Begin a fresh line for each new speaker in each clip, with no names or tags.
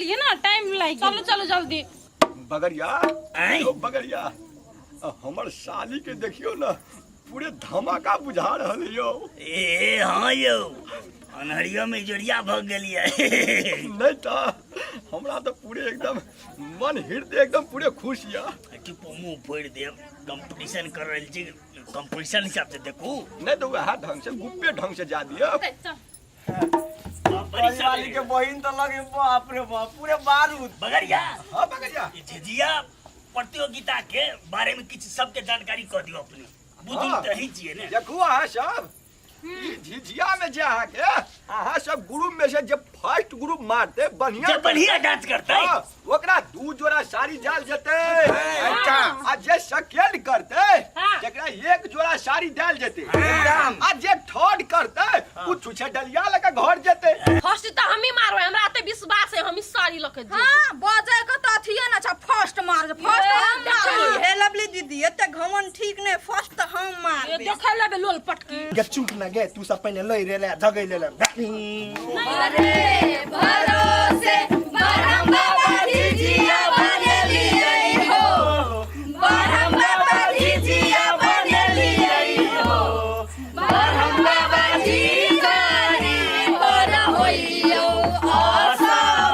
लिए ना टाइम लागी। चलो चलो जल्दी।
बगरिया बगरिया हमर साली के देखियो ना पूरे धमाका बुझा रहल यो।
ए हाँ यो अनहरिया में जोड़िया भग गेलिए
नहीं तो हमरा तो पूरे एकदम मन हृदय एकदम पूरे खुश या।
मुँह फोड़ दे कंपटीशन कर रही छी कंपटीशन हिसाब से देखू
नहीं तो वह ढंग से गुप्पे ढंग से जा दिया।
वाली के बहिन तो लगे बाप रे बाप पूरे बारूद।
बगरिया
हाँ बगरिया
झिझिया प्रतियोगिता के बारे में किसी सबके जानकारी कर दियो अपने बुद्धि तो ही चाहिए ने
देखू अहाँ सब झिझिया में जे के अहाँ सब ग्रुप में से जब फर्स्ट ग्रुप मारते
बढ़िया डांस करते
ओकरा 2 जोड़ा साड़ी डाल जेते। अच्छा आ जे सेकंड करते जकरा 1 जोड़ा साड़ी डाल जेते। आ जे थर्ड करते कुछ छे डलिया लगा घर जेते।
फर्स्ट तो हम ही मारबे हमरा आते विश्वास है हम ही साड़ी लके दे।
हां बजे के तो अथिए ना अच्छा फर्स्ट मार फर्स्ट हम मार। हे लवली दीदी एते घमन ठीक ने फर्स्ट तो हम मार।
ये देख लेबे लोल पटकी
गे चुप ना गे तू सब पहले लई रे ले जगै ले ले।
अरे भरोसे बरम बाबा झिझिया बनेलिए हो बरम बाबा झिझिया बनेलिए हो बरम बाबा झिझियारी पर होइयो असवार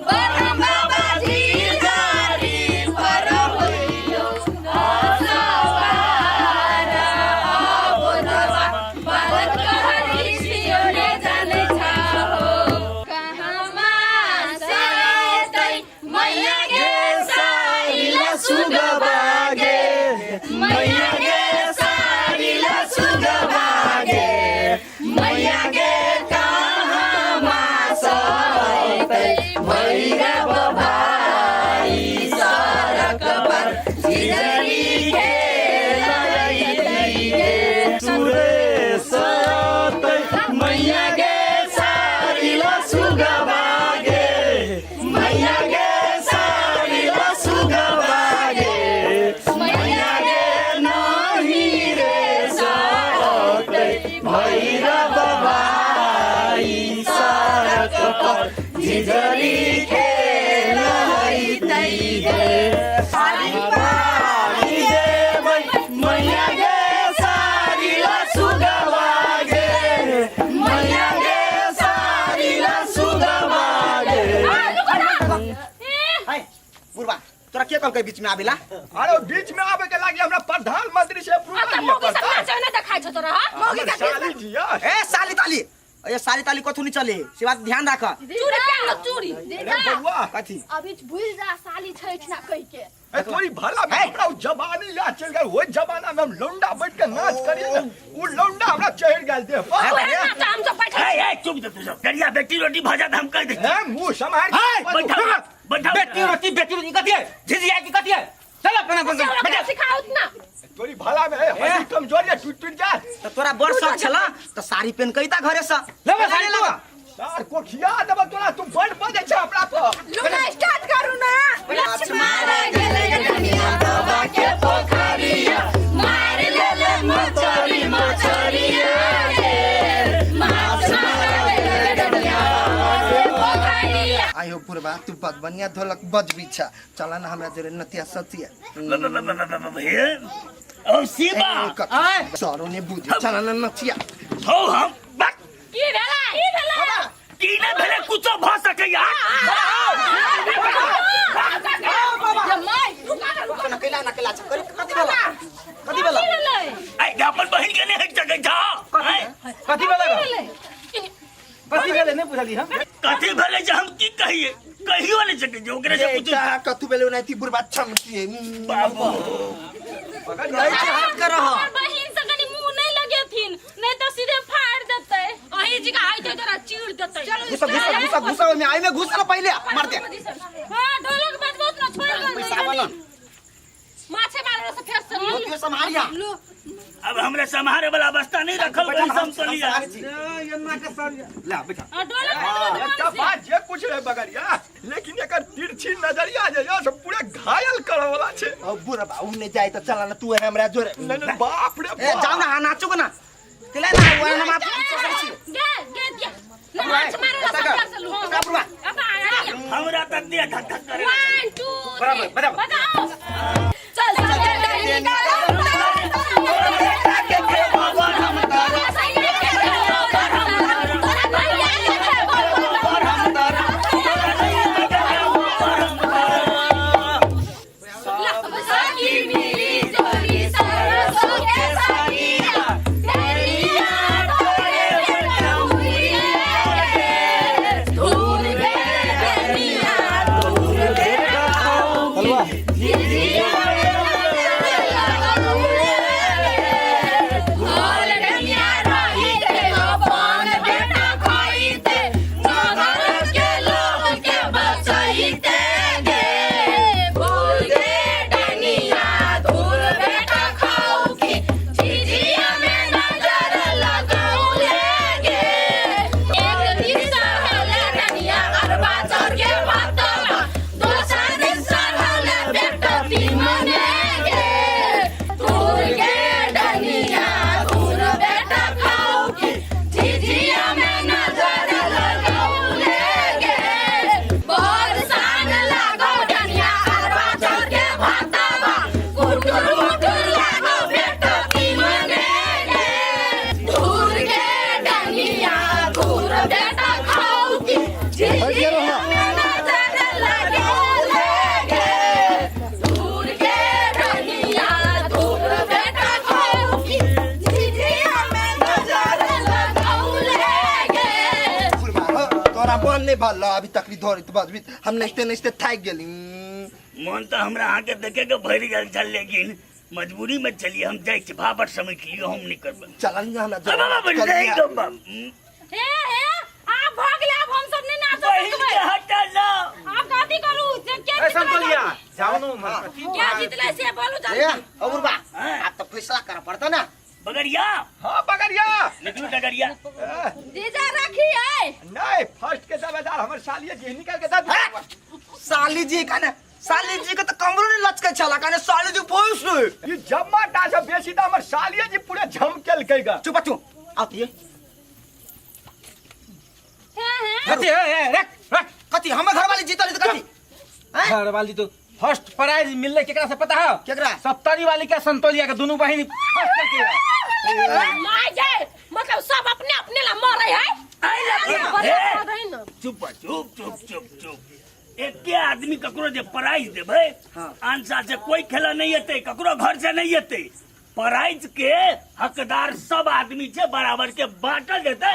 बरम बाबा झिझियारी पर होइयो झिझरी खेल हई तई गे सारी बारी देबै मैया गे सारी ला सुगवा गे मैया गे सारी ला सुगवा गे।
हाय बुरबा तोरा के कहलकै बीच में आबेला?
अरे बीच में आवे के लागी हमरा प्रधानमंत्री से अप्रूवल
मौगी सब नाचे ना देखाइ छ तोरा। मौगी का
साली जिया
ए साली ताली ये साली ताली कथु नहीं चले से बात ध्यान रख।
चूड़ी पहन लो चूड़ी।
अरे बउआ
कथी
अभी भूल जा साली छैठ ना कह के
ए तोरी भला में हमरा जवानी याद चल गया। वो जमाना में हम लौंडा बैठ के नाच करिए ना वो लौंडा हमरा चढ़ गेल दे पर।
नाच हम सब बैठे
ए चुप दे तू सब करिया बेटी रोटी भाजा हम कह दे
ए मुंह संभाल
बैठा बैठा
बेटी रोटी कथी है झिझिया की कथी है चल अपना
बैठा सिखाओ ना।
तोरी भला में हड्डी कमजोर है टूट टूट जा।
तो तोरा बड़ शौक छला तो साड़ी पहन कईता घरे से लेबे साड़ी लगा
सार को खिया देबा तोरा तू बड़ बजे छ अपना पर।
लुना स्टार्ट करू ना लक्ष्मण गेले दुनिया बाबा के पोखरिया मार लेले मछरी मछरिया रे मार गेले दुनिया बाबा के पोखरिया।
आयो पुरबा तू बद बनिया ढोलक बज बिछा चला ना हमरा जरे नतिया सतिया
ओ सीबा
सरो ने बुझ चला ना नतिया
हो हम बक
की भेला
की ने भेले कुछो भ सकैया
जमाई रुका
ना कैला छ कथी भेला
ए अपन बहिन के ने हट सकै छ
कथी भेला कथी भेले नहीं बुझली हम
कथी भेले जे हम की कहिए कहियो नहीं सके जो ओकरे से कुछ
कथू भेले नहीं थी बुरबा छमती
बाबू
नहीं हाथ कर रहा
बहिन से कनी मुंह नहीं लगेथिन नहीं तो सीधे फाड़ देते। अही जी का आई तो तोरा चीर देते। चलो
घुसा में आई में घुस ना पहले मार दे।
हां ढोलक बजबोत ना छोड़ दे।
पैसा वाला
माछे मारे से फेस
मोतियो संभालिया
अब हमरे संहारे वाला अवस्था नहीं रखल वही समतोलिया
ला बैठा
डोला
क्या बात जे कुछ रे बगरिया लेकिन एकर तिरछी नजरिया जे यो सब पूरा घायल करे वाला छे।
अब बुरा बा उने जाए त चला न तू हमरा जोरे
नहीं बाप रे
ए जाऊ न नाचो न तिला ना हुआ न माफ
गे दिया ना नाच मारे ला सब चलू
बुरा
अब आया
हमरा तक दिया धक धक करे
1 2
बराबर बराबर
बताओ चल
भल्ला अभी तक भी धोरित बजबित हम नचते थाक गेली
मन तो हमरा आके देखे के भर गल चल लेकिन मजबूरी में चलिए हम जाए छी भाबर समय के लिए हम नहीं करब
चलन हमरा
बाबा बन जाए कब
हे आप भाग ले अब हम सब ने नाच
बहिन के हटा लो
आप काती करू के
संतोलिया जाओ नो मन
क्या जीतले से बोलो
ए
जल्दी
और बा आप तो फैसला कर पड़ता ना
बगरिया
हां बगरिया
निकलू डगरिया
जीजा रखी है
नहीं फर्स्ट के दावेदार हमर सालिया जी निकल के दा
साली जी कने साली जी के तो कमरो नहीं लचके छला कने साली जी पोस
ये जम्मा टा से बेसी त हमर सालिया जी पूरे झमकेल कईगा
चुप चुप आती
हैं
कथी रे कथी हम घर वाली जीतली तो कथी
घर वाली तो फर्स्ट प्राइज मिलले केकरा से पता है
केकरा
सप्तरी वाली का संतोलिया के दोनों बहिनी फर्स्ट करके
माय जाए मतलब सब अपने अपने ला मर रहे हैं
चुप चुप चुप चुप चुप एक के आदमी ककरो जे प्राइज देबे आंसर से कोई खेला नहीं हेते ककरो घर से नहीं हेते प्राइज के हकदार सब आदमी से बराबर के बांटल देते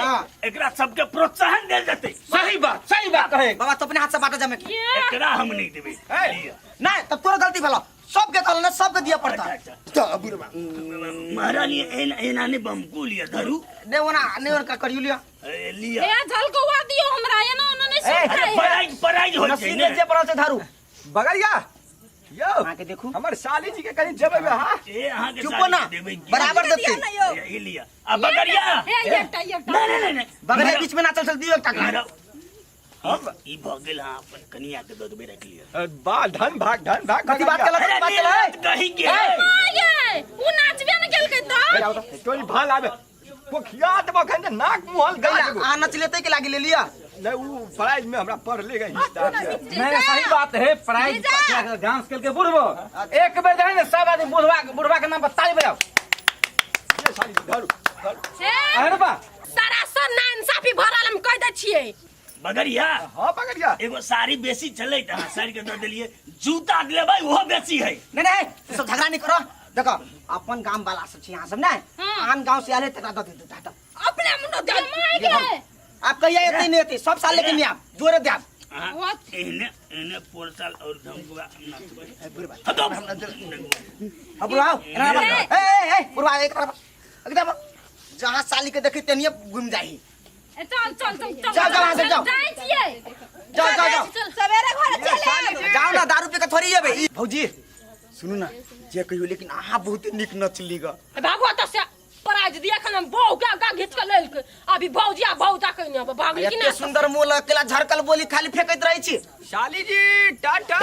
एकरा सबके प्रोत्साहन देल देते
सही बात कहे
बाबा तो अपने हाथ से बांटा जमे
एकरा हम नहीं देबे
नहीं तब तोरा गलती भला सबके कहल ना सबके दिया पड़ता तो बुरबा
महारानी एना ने बमको लिया धरू
ने ओना ने और का करियो लिया
लिया
ए झलकवा दियो हमरा ये ना उन्होंने सिखाया
प्राइज हो
नसीब जे पर से धारू
बगरिया यो
आके देखू
हमर साली जी के कहीं जेबे में हां
ए हां के
चुप ना बराबर देते
ये लिया अब बगरिया
ये
नहीं
बगरिया बीच में ना चल दियो एक टका
अब ई भगल हां अपन कनिया के दूध में रख लिया
बा धन भाग
कथी बात केला
कहीं के
ये उ नाचबे न गेल के तो
तोरी भाल आबे पोखिया त बखन नाक मुहल गई
आ नच लेते के लागी ले लिया
नहीं वो प्राइज में हमरा पढ़ ले गई हिस्सा
नहीं सही बात है प्राइज डांस करके बुढ़बो एक बेर जाए सब आदमी बुढ़वा के नाम बताई बताओ
ये साली धरू
अरे बा
सरासर ना इंसाफी भरल हम कह दै छियै
बगरिया
हां बगरिया
एगो साड़ी बेसी चले त साड़ी के दे देलिए जूता ले भाई वो बेसी है
नहीं सब झगड़ा नहीं करो देखो अपन गांव वाला सब छी यहां सब ना आन गांव से आले तक दे देता
अपने मुंडो दे माय गे
आप कहिए इतनी नहीं होती सब साल लेके नहीं आप जोरे दे आप
इन्हें पोर्टल और धमकुआ
बुरबा
हटो
अब बुलाओ ए बुरबा एक एकदम जहां साली के देखी तनिए घूम जाई
चल
जाओ
जाई छियै
जाओ
सवेरे घर चले
जाओ ना दारू पे के थोड़ी है भाई भौजी सुनू ना जे कहियो लेकिन अहाँ बहुत नीक नचली ग
भागो त से प्राइज दिया खन बहु का घिच के लेल के अभी भौजिया बहुता कइने भागी कि
एते
ना
सुंदर मोल अकेला झरकल बोली खाली फेकैत रहै छी
शाली जी टाटा